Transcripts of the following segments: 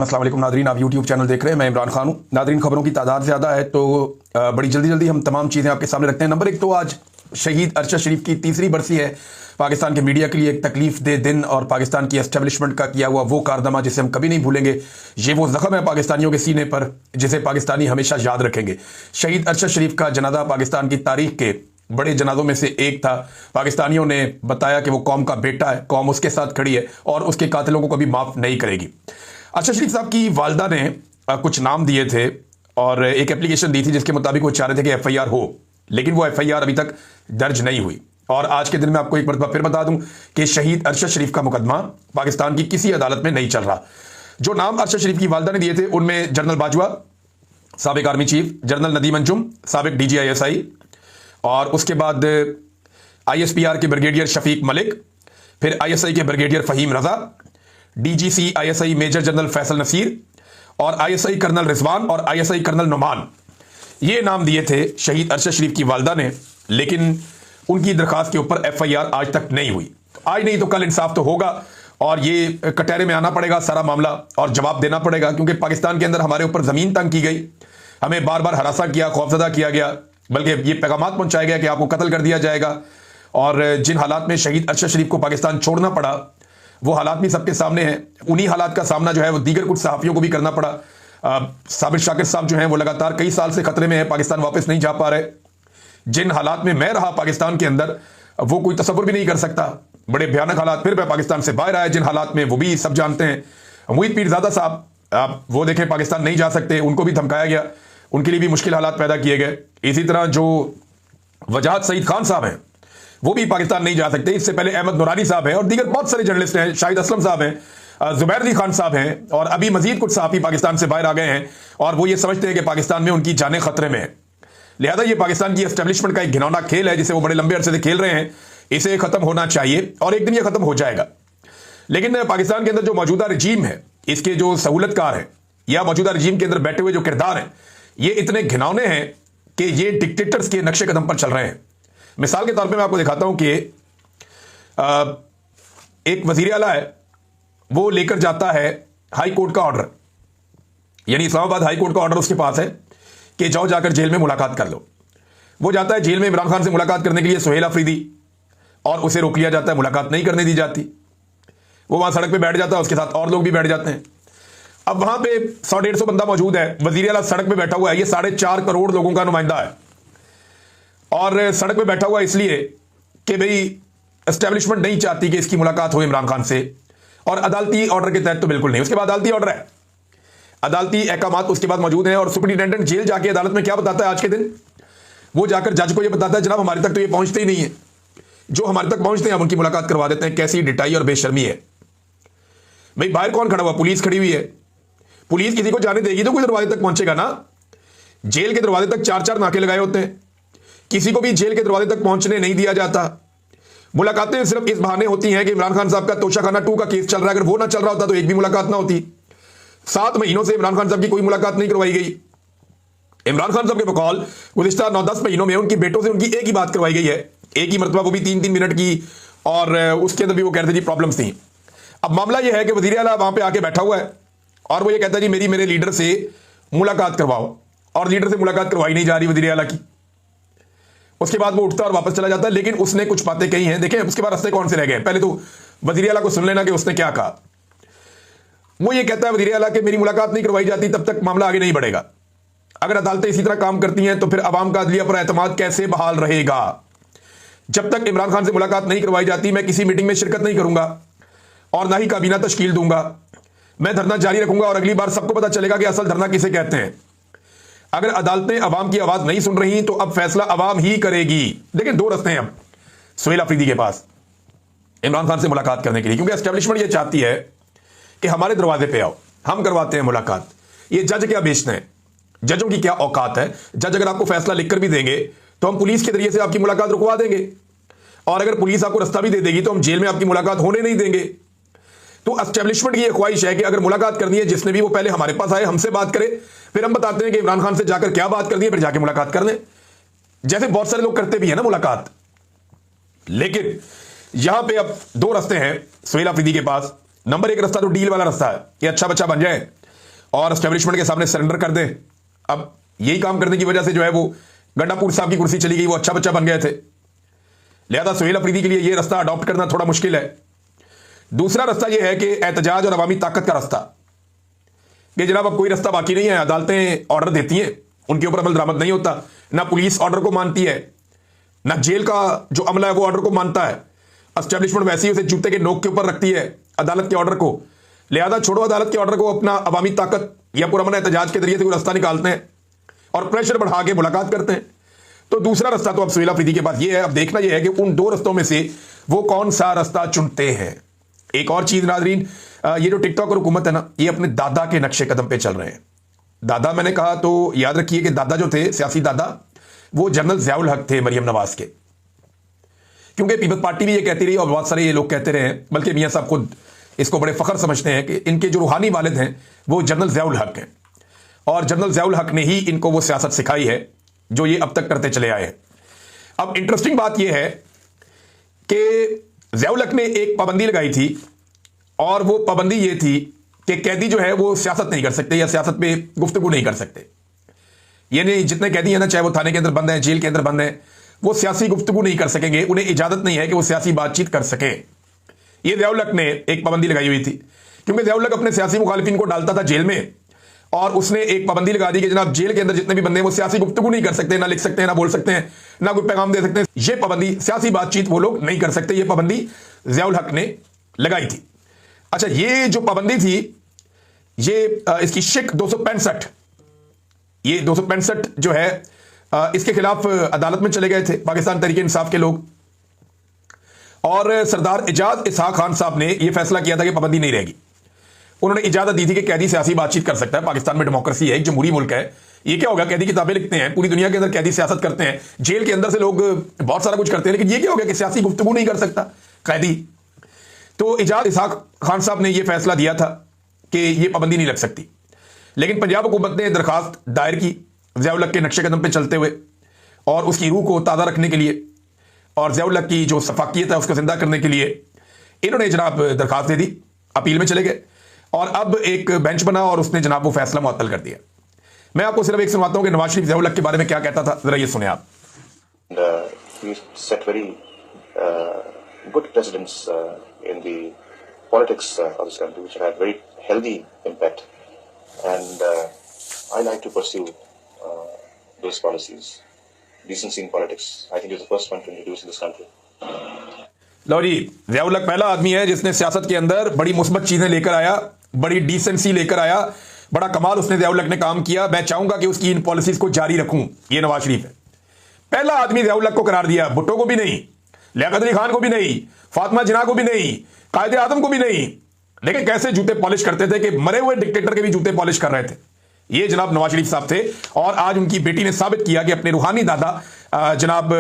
अस्सलाम वालेकुम नादरीन, आप यूट्यूब चैनल देख रहे हैं। मैं इमरान खान हूँ। नादरीन, खबरों की तादाद ज़्यादा है तो बड़ी जल्दी जल्दी हम तमाम चीज़ें आपके सामने रखते हैं। नंबर एक तो आज शहीद अरशद शरीफ की तीसरी बरसी है। पाकिस्तान के मीडिया के लिए एक तकलीफ दे दिन और पाकिस्तान की एस्टेब्लिशमेंट का किया हुआ वो कारनामा जिसे हम कभी नहीं भूलेंगे। ये वो जख्म है पाकिस्तानियों के सीने पर जिसे पाकिस्तानी हमेशा याद रखेंगे। शहीद अरशद शरीफ का जनाजा पाकिस्तान की तारीख के बड़े जनाजों में से एक था। पाकिस्तानियों ने बताया कि वो कौम का बेटा है, कौम उसके साथ खड़ी है और उसके कातिलों को कभी माफ़ नहीं करेगी। अरशद शरीफ साहब की वालदा ने कुछ नाम दिए थे और एक एप्लीकेशन दी थी जिसके मुताबिक वो चाह रहे थे कि एफआईआर हो, लेकिन वो एफआईआर अभी तक दर्ज नहीं हुई। और आज के दिन में आपको एक मरतबा फिर बता दूं कि शहीद अरशद शरीफ का मुकदमा पाकिस्तान की किसी अदालत में नहीं चल रहा। जो नाम अरशद शरीफ की वालदा ने दिए थे उनमें जनरल बाजवा, साबिक army chief, general Nadeem Anjum, साबिक DGISI, और उसके बाद ISPR के ब्रिगेडियर शफीक मलिक, फिर ISI के brigadier Fahim Raza, DGC ISI major general Faisal Naseer और ISI कर्नल रिजवान और ISI कर्नल नुमान। ये नाम दिए थे शहीद अरशद शरीफ की वालदा ने, लेकिन उनकी दरखास्त के ऊपर FIR आज तक नहीं हुई। आज नहीं तो कल इंसाफ तो होगा और ये कटहरे में आना पड़ेगा सारा मामला और जवाब देना पड़ेगा, क्योंकि पाकिस्तान के अंदर हमारे ऊपर ज़मीन तंग की गई, हमें बार बार हरासा किया, खौफजदा किया गया, बल्कि ये पैगामात पहुंचाया गया कि आपको कत्ल कर दिया जाएगा। और जिन हालात में शहीद अरशद शरीफ को पाकिस्तान छोड़ना पड़ा वो हालात भी सबके सामने हैं। उन्हीं हालात का सामना जो है वो दीगर कुछ सहाफ़ियों को भी करना पड़ा। साबिर शाकिर साहब जो हैं वो लगातार कई साल से खतरे में है, पाकिस्तान वापस नहीं जा पा रहे। जिन हालात में मैं रहा पाकिस्तान के अंदर वो कोई तसव्वुर भी नहीं कर सकता। बड़े भयानक हालात, फिर मैं पाकिस्तान से बाहर आया जिन हालात में, वो भी सब जानते हैं। मुईद पीरजादा साहब, आप वो देखें, पाकिस्तान नहीं जा सकते, उनको भी धमकाया गया, उनके लिए भी मुश्किल हालात पैदा किए गए। इसी तरह जो वजाहत सईद खान साहब हैं वो भी पाकिस्तान नहीं जा सकते। इससे पहले अहमद नूरानी साहब हैं और दीगर बहुत सारे जर्नलिस्ट हैं, शाहिद असलम साहब हैं, जुबैर अली खान साहब हैं, और अभी मजीद कुछ सहाफ़ी पाकिस्तान से बाहर आ गए हैं और वो ये समझते हैं कि पाकिस्तान में उनकी जानें खतरे में है। लिहाजा ये पाकिस्तान की एस्टेब्लिशमेंट का एक घिनौना खेल है जिसे वो बड़े लंबे अरसे से खेल रहे हैं। इसे खत्म होना चाहिए और एक दिन ये खत्म हो जाएगा। लेकिन पाकिस्तान के अंदर जो मौजूदा रजीम है, इसके जो सहूलतकार हैं या मौजूदा रजीम के अंदर बैठे हुए जो किरदार हैं, ये इतने घिनौने हैं कि ये डिक्टेटर्स के नक्शे कदम पर चल रहे हैं। मिसाल के तौर पे मैं आपको दिखाता हूं कि एक वजीर आला है, वो लेकर जाता है हाई कोर्ट का ऑर्डर, यानी इस्लामाबाद हाई कोर्ट का ऑर्डर उसके पास है कि जाओ जाकर जेल में मुलाकात कर लो। वो जाता है जेल में इमरान खान से मुलाकात करने के लिए, सुहेल अफरीदी, और उसे रोक लिया जाता है, मुलाकात नहीं करने दी जाती। वो वहां सड़क पे बैठ जाता है, उसके साथ और लोग भी बैठ जाते हैं। अब वहां पे 100-150 बंदा मौजूद है, वजीर आला सड़क पे बैठा हुआ है, ये 4.5 करोड़ लोगों का नुमाइंदा है और सड़क पे बैठा हुआ इसलिए कि भाई एस्टेब्लिशमेंट नहीं चाहती कि इसकी मुलाकात हो इमरान खान से, और अदालती ऑर्डर के तहत तो बिल्कुल नहीं। उसके बाद अदालती ऑर्डर है, अदालती अहकामात उसके बाद मौजूद हैं, और सुपरिटेंडेंट जेल जाके अदालत में क्या बताता है आज के दिन, वो जाकर जज को ये बताता है, जनाब हमारे तक तो ये पहुंचते ही नहीं है, जो हमारे तक पहुंचते हैं हम उनकी मुलाकात करवा देते हैं। कैसी डिटाई और बेशर्मी है भाई। बाहर कौन खड़ा हुआ? पुलिस खड़ी हुई है। पुलिस किसी को जाने देगी तो कोई दरवाजे तक पहुंचेगा ना। जेल के दरवाजे तक 4-4 नाके लगाए होते हैं, किसी को भी जेल के दरवाजे तक पहुंचने नहीं दिया जाता। मुलाकातें सिर्फ इस बहाने होती हैं कि इमरान खान साहब का तोशाखाना 2 का केस चल रहा है, अगर वो ना चल रहा होता तो एक भी मुलाकात ना होती। 7 महीनों से इमरान खान साहब की कोई मुलाकात नहीं करवाई गई। इमरान खान साहब के बकौल गुज़िश्ता 9-10 महीनों में उनकी बेटों से उनकी एक ही बात करवाई गई है, एक ही मरतबा, वो भी 3-3 मिनट की, और उसके अंदर भी वो कहते जी प्रॉब्लम्स थी। अब मामला यह है कि वज़ीर आला वहां पर आके बैठा हुआ है और वो ये कहता है जी मेरे लीडर से मुलाकात करवाओ, और लीडर से मुलाकात करवाई नहीं जा रही वज़ीर आला की। उसके बाद वो उठता और वापस चला जाता है, लेकिन उसने कुछ बातें कही हैं, देखें उसके बाद रास्ते कौन से रह गए। पहले तो वज़ीर आला को सुन लेना कि उसने क्या कहा। वो ये कहता है वज़ीर आला कि मेरी मुलाकात नहीं करवाई जाती तब तक मामला आगे नहीं बढ़ेगा। अगर अदालतें इसी तरह काम करती हैं तो फिर अवाम का अदलिया पर एतमाद कैसे बहाल रहेगा। जब तक इमरान खान से मुलाकात नहीं करवाई जाती मैं किसी मीटिंग में शिरकत नहीं करूंगा और ना ही काबीना तश्कील दूंगा। मैं धरना जारी रखूंगा और अगली बार सबको पता चलेगा कि असल धरना किसे कहते हैं। अगर अदालतें अवाम की आवाज नहीं सुन रही तो अब फैसला अवाम ही करेगी। लेकिन 2 रास्ते हैं अब सुहेल अफरीदी के पास इमरान खान से मुलाकात करने के लिए, क्योंकि एस्टेब्लिशमेंट ये चाहती है कि हमारे दरवाजे पे आओ, हम करवाते हैं मुलाकात। ये जज क्या बेचते हैं, जजों की क्या औकात है। जज अगर आपको फैसला लिखकर भी देंगे तो हम पुलिस के जरिए से आपकी मुलाकात रुकवा देंगे, और अगर पुलिस आपको रास्ता भी दे देगी तो हम जेल में आपकी मुलाकात होने नहीं देंगे। तो एस्टेब्लिशमेंट की यह ख्वाहिश है कि अगर मुलाकात करनी है जिसने भी, वो पहले हमारे पास आए, हमसे बात करे, फिर हम बताते हैं कि इमरान खान से जाकर क्या बात करनी है, फिर जाके मुलाकात कर लें, जैसे बहुत सारे लोग करते भी हैं ना मुलाकात। लेकिन यहां पे अब 2 रास्ते हैं सुहेल अफरीदी के पास। नंबर 1 रास्ता तो डील वाला रास्ता है कि अच्छा बच्चा बन जाए, और एस्टेब्लिशमेंट के सामने सरेंडर कर दें। अब यही काम करने की वजह से जो है वो गंडापुर साहब की कुर्सी चली गई, वो अच्छा बच्चा बन गए थे। लिहाजा सुहेल अफरीदी के लिए ये रास्ता अडॉप्ट करना थोड़ा मुश्किल है। दूसरा रास्ता यह है कि एहतजाज और अवामी ताकत का रास्ता, कि जनाब अब कोई रास्ता बाकी नहीं है। अदालतें ऑर्डर देती हैं, उनके ऊपर अमल दरामद नहीं होता, ना पुलिस ऑर्डर को मानती है, ना जेल का जो अमला है वो ऑर्डर को मानता है। एस्टेब्लिशमेंट वैसे ही उसे जूते के नोक के ऊपर रखती है अदालत के ऑर्डर को। लिहाजा छोड़ो अदालत के ऑर्डर को, अपना अवामी ताकत या पुरअमन एहतजाज के जरिए से वो रास्ता निकालते हैं और प्रेशर बढ़ा के मुलाकात करते हैं। तो दूसरा रास्ता तो अब सुहेल अफरीदी के पास ये है। अब देखना यह है कि उन दो रास्तों में से वो कौन सा रास्ता चुनते हैं। एक और चीज नाजरीन, ये जो टिकटॉक और हुकूमत है ना, ये अपने दादा के नक्शे कदम पे चल रहे हैं। दादा मैंने कहा तो याद रखिए कि दादा जो थे, सियासी दादा, वो जनरल ज़ियाउल हक थे मरियम नवाज के। क्योंकि पीपल्स पार्टी भी ये कहती रही और बहुत सारे ये लोग कहते रहे, बल्कि मियां साहब खुद इसको बड़े फख्र समझते हैं कि इनके जो रूहानी वालिद हैं वो जनरल ज़ियाउल हक हैं, और जनरल ज़ियाउल हक ने ही इनको वो सियासत सिखाई है जो ये अब तक करते चले आए हैं। अब इंटरेस्टिंग बात यह है कि ज़ियाउल हक ने एक पाबंदी लगाई थी, और वो पाबंदी ये थी कि कैदी जो है वो सियासत नहीं कर सकते या सियासत पे गुफ्तगू नहीं कर सकते। यानी जितने कैदी हैं ना, चाहे वो थाने के अंदर बंद हैं, जेल के अंदर बंद हैं, वो सियासी गुफ्तगू नहीं कर सकेंगे, उन्हें इजाजत नहीं है कि वो सियासी बातचीत कर सकें। ये ज़ियाउल हक ने एक पाबंदी लगाई हुई थी, क्योंकि ज़ियाउल हक अपने सियासी मुखालिफिन को डालता था जेल में, और उसने एक पाबंदी लगा दी कि जनाब जेल के अंदर जितने भी बंदे हैं वो सियासी गुफ्तगू नहीं कर सकते, ना लिख सकते हैं, ना बोल सकते हैं, ना कोई पैगाम दे सकते हैं। ये पाबंदी, सियासी बातचीत वो लोग नहीं कर सकते, ये पाबंदी ज़ियाउल हक ने लगाई थी। अच्छा, ये जो पाबंदी थी, ये इसकी शिक 265, ये 265 जो है इसके खिलाफ अदालत में चले गए थे पाकिस्तान तहरीक इंसाफ के लोग, और सरदार एजाज इसहाक खान साहब ने यह फैसला किया था कि पाबंदी नहीं रहेगी। उन्होंने इजाजत दी थी कि कैदी सियासी बातचीत कर सकता है। पाकिस्तान में डेमोक्रेसी है, एक जमहूरी मुल्क है। ये क्या होगा, कैदी किताबें लिखते हैं, पूरी दुनिया के अंदर कैदी सियासत करते हैं, जेल के अंदर से लोग बहुत सारा कुछ करते हैं, लेकिन ये क्या हो गया कि सियासी गुफ्तगू नहीं कर सकता कैदी। तो एजाज इसहाक खान साहब ने यह फैसला दिया था कि यह पाबंदी नहीं लग सकती। लेकिन पंजाब हुकूमत ने दरखास्त दायर की ज़ियाउल हक के नक्शे कदम पे चलते हुए, और उसकी रूह को ताज़ा रखने के लिए और ज़ियाउल हक की जो सफाकियत है उसको जिंदा करने के लिए इन्होंने जनाब दरखास्त दे दी, अपील में चले गए, और अब एक बेंच बना और उसने जनाब वो फैसला मुअत्तल कर दिया। मैं आपको सिर्फ एक सुनाता हूं कि नवाज शरीफ ज़ियाउल हक के बारे में क्या कहता था, जरा ये सुने आप। Good presidents in the politics of this country, which have had very healthy impact, and I like to pursue those policies. Decency in politics. I think he's the first one to introduce in this country. लो जी, ज़ियाउल हक पहला आदमी है जिसने सियासत के अंदर बड़ी मुस्बत चीजें लेकर आया, बड़ी डिसेंसी लेकर आया, बड़ा कमाल उसने ज़ियाउल हक ने काम किया। मैं चाहूंगा कि उसकी इन पॉलिसीज को जारी रखूं। ये नवाज शरीफ है, पहला आदमी ज़ियाउल हक को करार दिया। भुट्टो को भी नहीं, लियाकत अली खान को भी नहीं, फातिमा जिन्ना को भी नहीं, कायदे आजम को भी नहीं। लेकिन कैसे जूते पॉलिश करते थे कि मरे हुए डिक्टेटर के भी जूते पॉलिश कर रहे थे। ये जनाब नवाज शरीफ साहब थे, और आज उनकी बेटी ने साबित किया कि अपने रूहानी दादा जनाब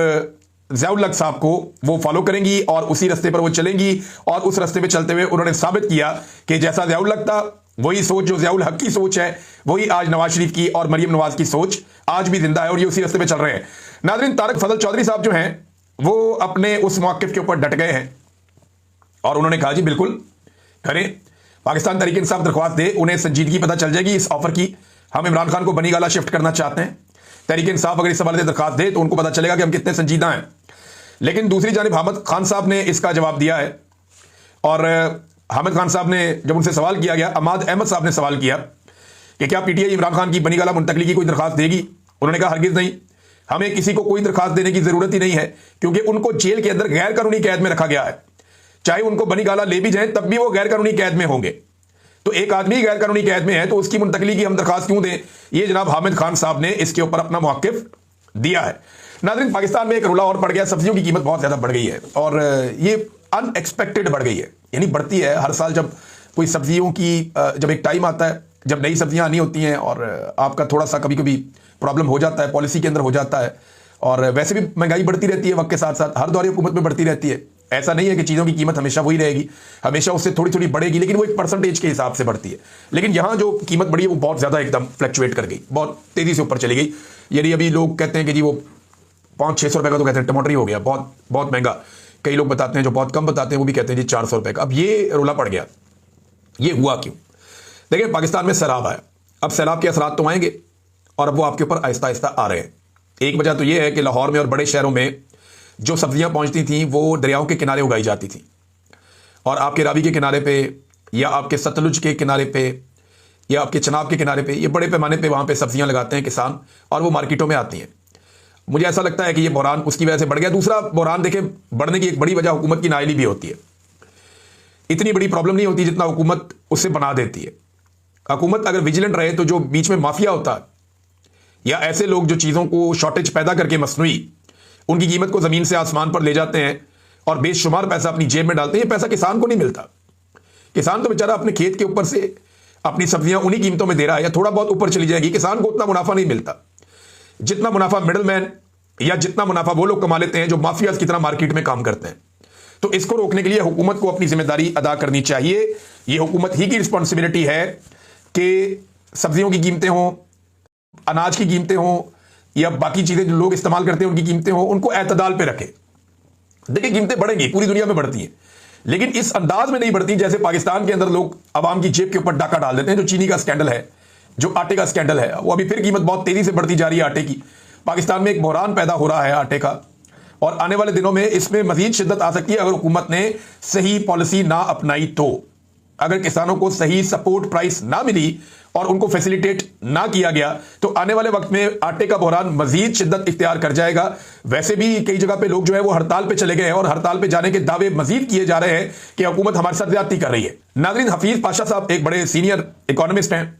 ज़ियाउल हक साहब को वो फॉलो करेंगी और उसी रास्ते पर वो चलेंगी, और उस रास्ते पे चलते हुए उन्होंने साबित किया कि जैसा ज़ियाउल हक था, वही सोच जो ज़ियाउल हक की सोच है, वही आज नवाज शरीफ की और मरियम नवाज की सोच आज भी जिंदा है, और ये उसी रास्ते पे चल रहे हैं। नाज़रीन, तारिक फजल चौधरी साहब जो हैं वो अपने उस मौक़िफ़ के ऊपर डट गए हैं, और उन्होंने कहा जी बिल्कुल करें, पाकिस्तान तहरीक इंसाफ दरख्वास्त दे, उन्हें संजीदगी पता चल जाएगी इस ऑफर की। हम इमरान खान को बनी गाला शिफ्ट करना चाहते हैं, तहरीक इंसाफ अगर इस हवाले से दरख्वास्त दे तो उनको पता चलेगा कि हम कितने संजीदा हैं। लेकिन दूसरी जानिब हामिद खान साहब ने इसका जवाब दिया है, और हामिद खान साहब ने जब उनसे सवाल किया गया, अमाद अहमद साहब ने सवाल किया कि क्या पीटीआई इमरान खान की बनी गाला मुंतकली की कोई दरख्वास्त देगी, उन्होंने कहा हरगिज नहीं, हमें किसी को कोई दरख्वास्त देने की जरूरत ही नहीं है, क्योंकि उनको जेल के अंदर गैर कानूनी कैद में रखा गया है। चाहे उनको बनी गाला ले भी जाए तब भी वो गैर कानूनी कैद में होंगे। तो एक आदमी गैर कानूनी कैद में है तो उसकी मुंतकली की हम दरख्वास्त क्यों दें। ये जनाब हामिद खान साहब ने इसके ऊपर अपना मौक़िफ़ दिया है। नाज़रीन, पाकिस्तान में एक रुला और पड़ गया, सब्जियों की कीमत बहुत ज़्यादा बढ़ गई है, और ये अनएक्सपेक्टेड बढ़ गई है, यानी बढ़ती है हर साल। जब कोई सब्जियों की जब एक टाइम आता है जब नई सब्जियां आनी होती हैं, और आपका थोड़ा सा कभी कभी प्रॉब्लम हो जाता है, पॉलिसी के अंदर हो जाता है, और वैसे भी महंगाई बढ़ती रहती है वक्त के साथ साथ, हर दौर हुकूमत में बढ़ती रहती है। ऐसा नहीं है कि चीज़ों की कीमत हमेशा वही रहेगी, हमेशा उससे थोड़ी थोड़ी बढ़ेगी, लेकिन वो एक परसेंटेज के हिसाब से बढ़ती है। लेकिन यहाँ जो कीमत बढ़ी है वो बहुत ज़्यादा एकदम फ्लक्चुएट कर गई, बहुत तेज़ी से ऊपर चली गई। यानी अभी लोग कहते हैं कि जी वो 500-600 रुपये का तो कहते हैं टमाटर ही हो गया, बहुत बहुत महंगा। कई लोग बताते हैं, जो बहुत कम बताते हैं वो भी कहते हैं जी 400 रुपये का। अब ये रोला पड़ गया, ये हुआ क्यों? देखिए, पाकिस्तान में सैलाब आया, अब सैलाब के असरात तो आएंगे और अब वो आपके ऊपर आहिस्ता आहिस्ता आ रहे हैं। एक वजह तो ये है कि लाहौर में और बड़े शहरों में जो सब्जियां पहुंचती थी वो दरियाओं के किनारे उगाई जाती थी, और आपके रावी के किनारे पे या आपके सतलुज के किनारे पे या आपके चनाब के किनारे पे ये बड़े पैमाने पे वहां पे सब्जियां लगाते हैं किसान, और वो मार्केटों में आती हैं। मुझे ऐसा लगता है कि ये बहरान उसकी वजह से बढ़ गया। दूसरा बहरान देखें, बढ़ने की एक बड़ी वजह हुकूमत की नाअहली भी होती है। इतनी बड़ी प्रॉब्लम नहीं होती जितना हुकूमत उससे बना देती है। हुकूमत अगर विजिलेंट रहे तो जो बीच में माफिया होता है या ऐसे लोग जो चीज़ों को शॉर्टेज पैदा करके मसनूई उनकी कीमत को ज़मीन से आसमान पर ले जाते हैं और बेशुमार पैसा अपनी जेब में डालते हैं, ये पैसा किसान को नहीं मिलता। किसान तो बेचारा अपने खेत के ऊपर से अपनी सब्जियां उन्हीं कीमतों में दे रहा है, या थोड़ा बहुत ऊपर चली जाएगी, किसान को उतना मुनाफा नहीं मिलता जितना मुनाफा मिडलमैन या जितना मुनाफा वो लोग कमा लेते हैं जो माफियाज की तरह मार्केट में काम करते हैं। तो इसको रोकने के लिए हुकूमत को अपनी जिम्मेदारी अदा करनी चाहिए। ये हुकूमत ही की रिस्पॉन्सिबिलिटी है कि सब्जियों की कीमतें हों, अनाज की कीमतें हों या बाकी चीजें जो लोग इस्तेमाल करते हैं उनकी कीमतें हों, उनको एतदाल पे रखे। देखिए, कीमतें बढ़ेंगी, पूरी दुनिया में बढ़ती हैं, लेकिन इस अंदाज में नहीं बढ़ती जैसे पाकिस्तान के अंदर लोग आवाम की जेब के ऊपर डाका डाल देते हैं। जो चीनी का स्कैंडल है, जो आटे का स्कैंडल है, वो अभी फिर कीमत बहुत तेजी से बढ़ती जा रही है आटे की। पाकिस्तान में एक बहरान पैदा हो रहा है आटे का, और आने वाले दिनों में इसमें मजीद शिद्दत आ सकती है अगर हुकूमत ने सही पॉलिसी ना अपनाई तो। अगर किसानों को सही सपोर्ट प्राइस ना मिली और उनको फैसिलिटेट ना किया गया तो आने वाले वक्त में आटे का बहरान मजीद शिद्दत इख्तियार कर जाएगा। वैसे भी कई जगह पे लोग जो है वो हड़ताल पे चले गए हैं और हड़ताल पे जाने के दावे मजीद किए जा रहे हैं कि हुकूमत हमारे साथ ज्यादती कर रही है। नाज़रीन, हफीज पाशा साहब एक बड़े सीनियर इकोनॉमिस्ट हैं,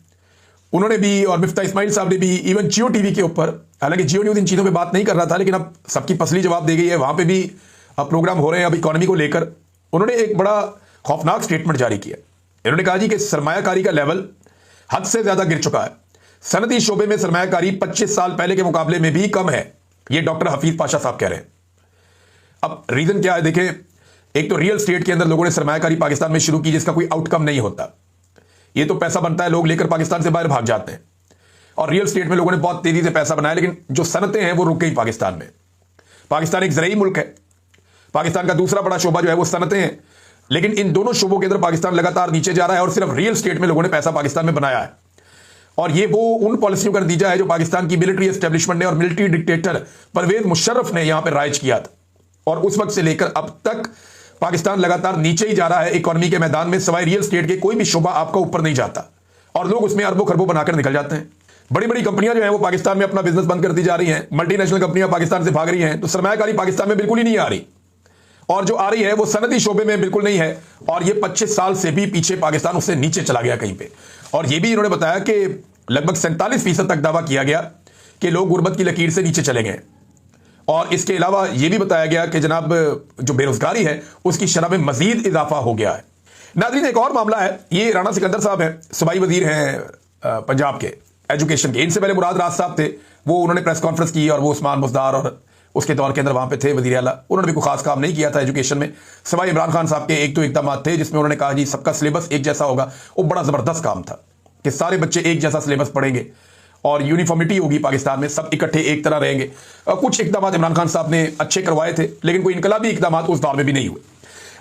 उन्होंने भी और मिफ्ता इस्माइल साहब ने भी इवन जियो टीवी के ऊपर, हालांकि जियो न्यूज इन चीज़ों पे बात नहीं कर रहा था लेकिन अब सबकी पसली जवाब दे गई है, वहां पे भी अब प्रोग्राम हो रहे हैं अब इकोनॉमी को लेकर। उन्होंने एक बड़ा खौफनाक स्टेटमेंट जारी किया। इन्होंने कहा जी कि सरमायाकारी का लेवल हद से ज्यादा गिर चुका है। सनती शोबे में सरमायाकारी 25 साल पहले के मुकाबले में भी कम है, ये डॉक्टर हफीज पाशा साहब कह रहे हैं। अब रीजन क्या है देखें, एक तो रियल स्टेट के अंदर लोगों ने सरमायाकारी पाकिस्तान में शुरू की जिसका कोई आउटकम नहीं होता। ये तो पैसा बनता है, लोग लेकर पाकिस्तान से बाहर भाग जाते हैं, और रियल स्टेट में लोगों ने बहुत तेजी से पैसा बनाया, लेकिन जो सनतें हैं वो रुक गई पाकिस्तान में। पाकिस्तान एक ज़रई मुल्क है, पाकिस्तान का दूसरा बड़ा शोबा जो है वो सनतें हैं, लेकिन इन दोनों शोबों के अंदर पाकिस्तान लगातार नीचे जा रहा है और सिर्फ रियल स्टेट में लोगों ने पैसा पाकिस्तान में बनाया है। और ये वो उन पॉलिसियों का नतीजा है जो पाकिस्तान की मिलिट्री एस्टेब्लिशमेंट ने और मिलिट्री डिक्टेटर परवेज मुशर्रफ ने यहां पर राइज किया था, और उस वक्त से लेकर अब तक पाकिस्तान लगातार नीचे ही जा रहा है इकोनॉमी के मैदान में। सवाई रियल स्टेट के कोई भी शोबा आपका ऊपर नहीं जाता और लोग उसमें अरबों खरबों बनाकर निकल जाते हैं। बड़ी बड़ी कंपनियां जो है वो पाकिस्तान में अपना बिजनेस बंद करती जा रही हैं, मल्टीनेशनल कंपनियां पाकिस्तान से भाग रही हैं, तो सरमायाकारी पाकिस्तान में बिल्कुल ही नहीं आ रही, और जो आ रही है वो सनदी शोबे में बिल्कुल नहीं है, और ये 25 साल से भी पीछे पाकिस्तान उससे नीचे चला गया कहीं पे। और ये भी इन्होंने बताया कि लगभग 47% तक दावा किया गया कि लोग गुर्बत की लकीर से नीचे चले गए, और इसके अलावा यह भी बताया गया कि जनाब जो बेरोजगारी है उसकी शरह में मजीद इजाफा हो गया है। नाज़रीन, एक और मामला है, ये राणा सिकंदर साहब हैं, सूबाई वजीर हैं पंजाब के एजुकेशन के। इनसे पहले मुराद राज साहब थे, वो उन्होंने प्रेस कॉन्फ्रेंस की और वो उस्मान मुज़दार और उसके दौर के अंदर वहां पे थे वजीर आला, उन्होंने भी कोई खास काम नहीं किया था एजुकेशन में। सवाई इमरान खान साहब के एक तो इकदाम थे जिसमें उन्होंने कहा जी सबका सिलेबस एक जैसा होगा, वो बड़ा ज़बरदस्त काम था कि सारे बच्चे एक जैसा सिलेबस पढ़ेंगे और यूनिफॉर्मिटी होगी पाकिस्तान में, सब इकट्ठे एक तरह रहेंगे। कुछ इकदाम इमरान खान साहब ने अच्छे करवाए थे, लेकिन कोई इनकलाबी इकदाम उस दौर में भी नहीं हुए।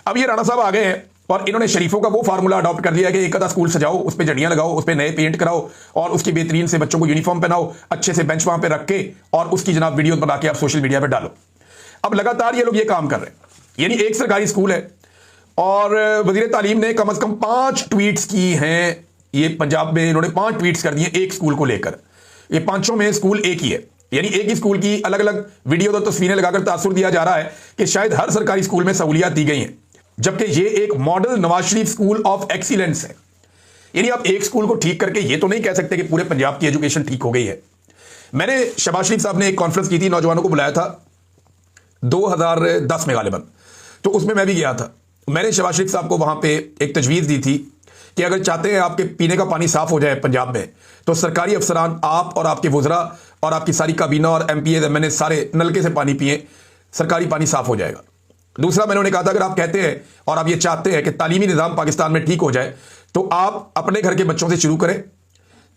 अब ये राणा साहब आ गए हैं और इन्होंने शरीफों का वो फार्मूला अडॉप्ट कर लिया कि एक आधा स्कूल सजाओ, उस पर झंडियां लगाओ, उस पर नए पेंट कराओ और उसकी बेहतरीन से बच्चों को यूनिफॉर्म पहनाओ, अच्छे से बेंच वहां पे रख के और उसकी जनाब वीडियो बना के आप सोशल मीडिया पे डालो। अब लगातार ये लोग ये काम कर रहे हैं, यानी एक सरकारी स्कूल है और वजीर तालीम ने कम से कम 5 ट्वीट्स की हैं, ये पंजाब में इन्होंने 5 ट्वीट्स कर दिए एक स्कूल को लेकर। ये 5 में स्कूल एक ही है, यानी एक ही स्कूल की अलग अलग वीडियो और तस्वीरें लगाकर तासुर दिया जा रहा है कि शायद हर सरकारी स्कूल में सहूलियात दी गई हैं, जबकि ये एक model Nawaz Sharif school of excellence है। यानी आप एक स्कूल को ठीक करके ये तो नहीं कह सकते कि पूरे पंजाब की एजुकेशन ठीक हो गई है। मैंने शहबाज शरीफ साहब ने एक कॉन्फ्रेंस की थी, नौजवानों को बुलाया था 2010 में गालिबन, तो उसमें मैं भी गया था। मैंने शहबाज शरीफ साहब को वहां पे एक तजवीज़ दी थी कि अगर चाहते हैं आपके पीने का पानी साफ हो जाए पंजाब में, तो सरकारी अफसरान आप और आपके वुज़रा और आपकी सारी काबीना और MPA MNA सारे नलके से पानी पिए, सरकारी पानी साफ हो जाएगा। दूसरा मैंने उन्हें कहा था अगर आप कहते हैं और आप ये चाहते हैं कि तालीमी निज़ाम पाकिस्तान में ठीक हो जाए, तो आप अपने घर के बच्चों से शुरू करें,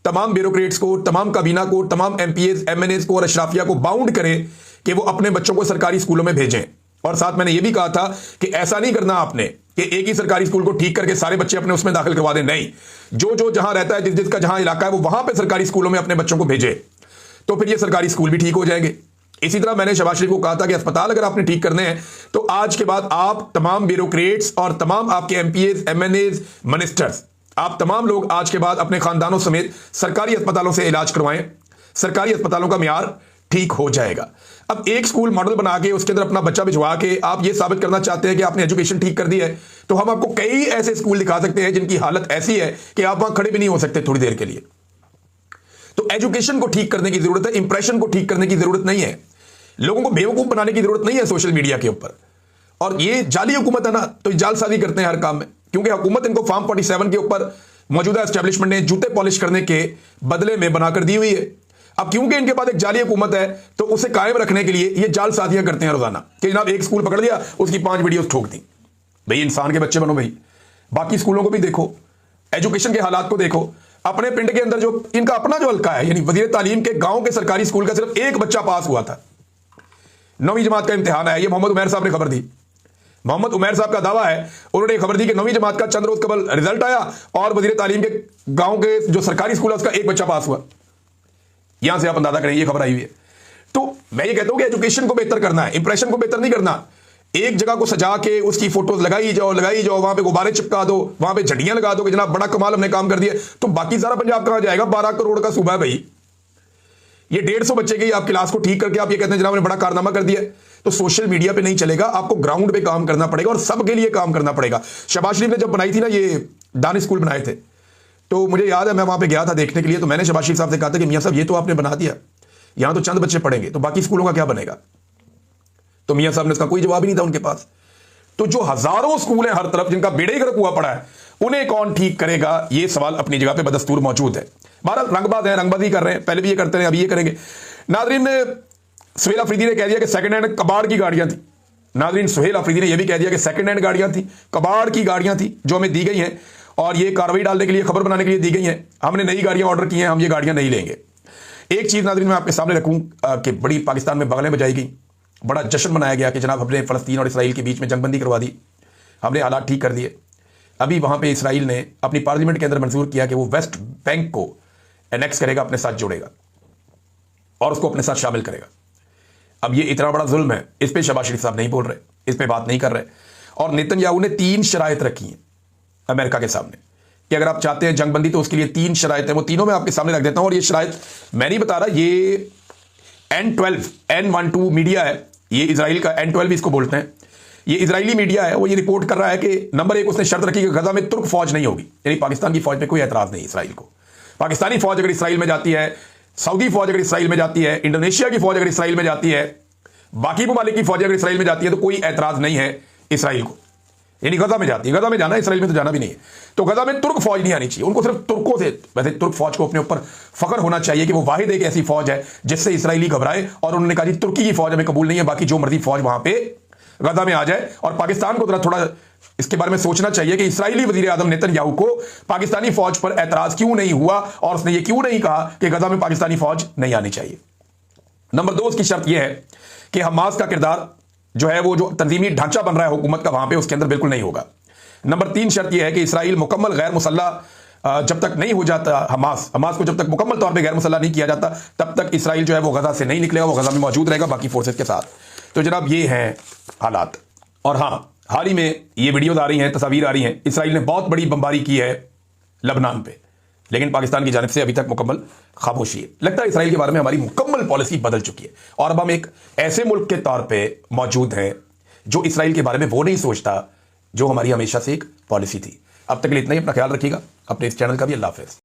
तमाम ब्यूरोक्रेट्स को, तमाम काबीना को, तमाम MPAs MNAs को और अशराफिया को बाउंड करें कि वो अपने बच्चों को सरकारी स्कूलों में भेजें। और साथ मैंने ये भी कहा था कि ऐसा नहीं करना आपने कि एक ही सरकारी स्कूल को ठीक करके सारे बच्चे अपने उसमें दाखिल करवा दें। नहीं, जो जो जहां रहता है, जिसका जहां इलाका है, वो वहां पे सरकारी स्कूलों में अपने बच्चों को भेजे, तो फिर ये सरकारी स्कूल भी ठीक हो जाएंगे। इसी तरह मैंने शहबाज शरीफ को कहा था कि अस्पताल अगर आपने ठीक करने हैं तो आज के बाद आप तमाम ब्यूरोक्रेट्स और तमाम आपके एमपीएस, एमएनएस, मिनिस्टर्स, आप तमाम लोग आज के बाद अपने खानदानों समेत सरकारी अस्पतालों से इलाज करवाएं। सरकारी अस्पतालों का मियार ठीक हो जाएगा। अब एक स्कूल मॉडल बना के उसके अंदर अपना बच्चा भिजवा के आप ये साबित करना चाहते हैं कि आपने एजुकेशन ठीक कर दी है, तो हम आपको कई ऐसे स्कूल दिखा सकते हैं जिनकी हालत ऐसी है कि आप वहां खड़े भी नहीं हो सकते थोड़ी देर के लिए। तो एजुकेशन को ठीक करने की जरूरत है, इंप्रेशन को ठीक करने की जरूरत नहीं है, लोगों को बेवकूफ बनाने की जरूरत नहीं है सोशल मीडिया के ऊपर। और ये जाली हुकूमत है ना, तो जालसाजी करते हैं हर काम में, क्योंकि हुकूमत इनको फार्म 47 के ऊपर मौजूदा एस्टेब्लिशमेंट ने जूते पॉलिश करने के बदले में बनाकर दी हुई है। अब क्योंकि इनके पास एक जाली हुकूमत है तो उसे कायम रखने के लिए ये जालसाजियां करते हैं रोजाना कि जनाब एक स्कूल पकड़ लिया, उसकी 5 वीडियोस ठोक दी। भाई इंसान के बच्चे बनो भाई, बाकी स्कूलों को भी देखो, एजुकेशन के हालात को देखो। अपने पिंड के अंदर जो इनका अपना जो हल्का है, यानी वजीर तालीम के गांव के सरकारी स्कूल का सिर्फ एक बच्चा पास हुआ था। 9वीं जमात का इम्तिहान है, ये मोहम्मद उमैर साहब ने खबर दी। मोहम्मद उमैर साहब का दावा है, उन्होंने खबर दी कि 9वीं जमात का चंद रोज कबल रिजल्ट आया और वजीर तालीम के गांव के जो सरकारी स्कूल है उसका एक बच्चा पास हुआ। यहां से आप अंदाजा करें, ये खबर आई हुई है। तो मैं ये कहता हूं कि एजुकेशन को बेहतर करना है, इंप्रेशन को बेहतर नहीं करना। एक जगह को सजा के उसकी फोटोज लगाई जाओ, वहां पे गुब्बारे चिपका दो, वहां पे झंडियां लगा दो कि जनाब बड़ा कमाल हमने काम कर दिया, तो बाकी सारा पंजाब कहां जाएगा? 12 करोड़ का सूबा है भाई। ये 150 बच्चे की आप क्लास को ठीक करके आप ये कहते हैं जनाब ने बड़ा कारनामा कर दिया। तो सोशल मीडिया पे नहीं चलेगा, आपको ग्राउंड पे काम करना पड़ेगा और सबके लिए काम करना पड़ेगा। शहबाज शरीफ ने जब बनाई थी ना ये दान स्कूल बनाए थे, तो मुझे याद है मैं वहां पे गया था देखने के लिए, तो मैंने शहबाज शरीफ साहब से कहा था कि मियां साहब ये तो आपने बना दिया, यहां तो चंद बच्चे पढ़ेंगे, तो बाकी स्कूलों का क्या बनेगा? तो मियां साहब ने इसका कोई जवाब ही नहीं था उनके पास। तो जो हजारों स्कूल हैं हर तरफ जिनका बेड़ा ही गर्क हुआ पड़ा है, उन्हें कौन ठीक करेगा? ये सवाल अपनी जगह पे बदस्तूर मौजूद है। बहरहाल रंगबाज है, रंगबाजी कर रहे हैं, पहले भी ये करते रहे, अभी ये करेंगे। नाजरीन, सुहेल अफरीदी ने कह दिया कि सेकंड हैंड कबाड़ की गाड़ियां थी। नाजरीन, सुहेल अफरीदी ने यह भी कह दिया कि सेकंड हैंड गाड़ियां थी, कबाड़ की गाड़ियां थी जो हमें दी गई हैं और ये कार्रवाई डालने के लिए, खबर बनाने के लिए दी गई हैं। हमने नई गाड़ियां ऑर्डर की हैं, हम ये गाड़ियां नहीं लेंगे। एक चीज नाजरीन मैं आपके सामने रखूं कि बड़ी पाकिस्तान में बगलें बजाई गई, बड़ा जश्न मनाया गया कि जनाब हमने फलस्तीन और इसराइल के बीच में जंगबंदी करवा दी, हमने हालात ठीक कर दिए। अभी वहां पे इसराइल ने अपनी पार्लियामेंट के अंदर मंजूर किया कि वो वेस्ट बैंक को एनेक्स करेगा, अपने साथ जोड़ेगा और उसको अपने साथ शामिल करेगा। अब ये इतना बड़ा जुल्म है, इस पे शहबाज शरीफ साहब नहीं बोल रहे, इस पे बात नहीं कर रहे। और नेतन्याहू ने 3 शराइत रखी हैं अमेरिका के सामने कि अगर आप चाहते हैं जंगबंदी तो उसके लिए 3 शराइत हैं, वो तीनों मैं आपके सामने रख देता हूं। और ये शराइत मैं नहीं बता रहा, ये N12 मीडिया है, ये इसराइल का N12 इसको बोलते हैं, ये इजरायली मीडिया है, वो ये रिपोर्ट कर रहा है कि नंबर 1 उसने शर्त रखी कि गजा में तुर्क फौज नहीं होगी, यानी पाकिस्तान की फौज में कोई एतराज नहीं इसराइल को। पाकिस्तानी फौज अगर इसराइल में जाती है, सऊदी फौज अगर इसराइल में जाती है, इंडोनेशिया की फौज अगर इसराइल में जाती है, बाकी ममालिक की फौज अगर इसराइल में जाती है, तो कोई एतराज नहीं है इसराइल को। यानी गजा में जाती है, गजा में जाना, इसराइल में तो जाना भी नहीं है। तो गजा में तुर्क फौज नहीं आनी चाहिए, उनको सिर्फ तुर्कों से, वैसे तुर्क फौज को अपने ऊपर फख्र होना चाहिए कि वो वाहिद एक ऐसी फौज है जिससे इसराइली घबराए, और उन्होंने कहा जी तुर्की की फौज हमें कबूल नहीं है, बाकी जो मर्जी फौज वहां पे गजा में आ जाए। और पाकिस्तान को थोड़ा इसके बारे में सोचना चाहिए कि इसराइली वजीर आजम नेतन्याहू को पाकिस्तानी फौज पर एतराज क्यों नहीं हुआ और उसने ये क्यों नहीं कहा कि गजा में पाकिस्तानी फौज नहीं आनी चाहिए। नंबर 2 उसकी शर्त यह है कि हमास का किरदार जो है, वो जो तंजीमी ढांचा बन रहा है हुकूमत का वहां पे, उसके अंदर बिल्कुल नहीं होगा। नंबर 3 शर्त यह है कि इसराइल मुकम्मल गैर मुसल्लह जब तक नहीं हो जाता, हमास को जब तक मुकम्मल तौर पे गैर मुसल्लह नहीं किया जाता, तब तक इसराइल जो है वो गजा से नहीं निकलेगा, वो गजा में मौजूद रहेगा बाकी फोर्सेस के साथ। तो जनाब ये हैं हालात। और हाँ, हाल ही में ये वीडियोज आ रही हैं, तस्वीर आ रही हैं, इसराइल ने बहुत बड़ी बमबारी की है लबनान पे, लेकिन पाकिस्तान की जानिब से अभी तक मुकम्मल खामोशी है। लगता है इसराइल के बारे में हमारी मुकम्मल पॉलिसी बदल चुकी है और अब हम एक ऐसे मुल्क के तौर पे मौजूद हैं जो इसराइल के बारे में वो नहीं सोचता जो हमारी हमेशा से एक पॉलिसी थी। अब तक के लिए इतना ही, अपना ख्याल रखिएगा, अपने इस चैनल का भी। अल्लाह हाफिज़।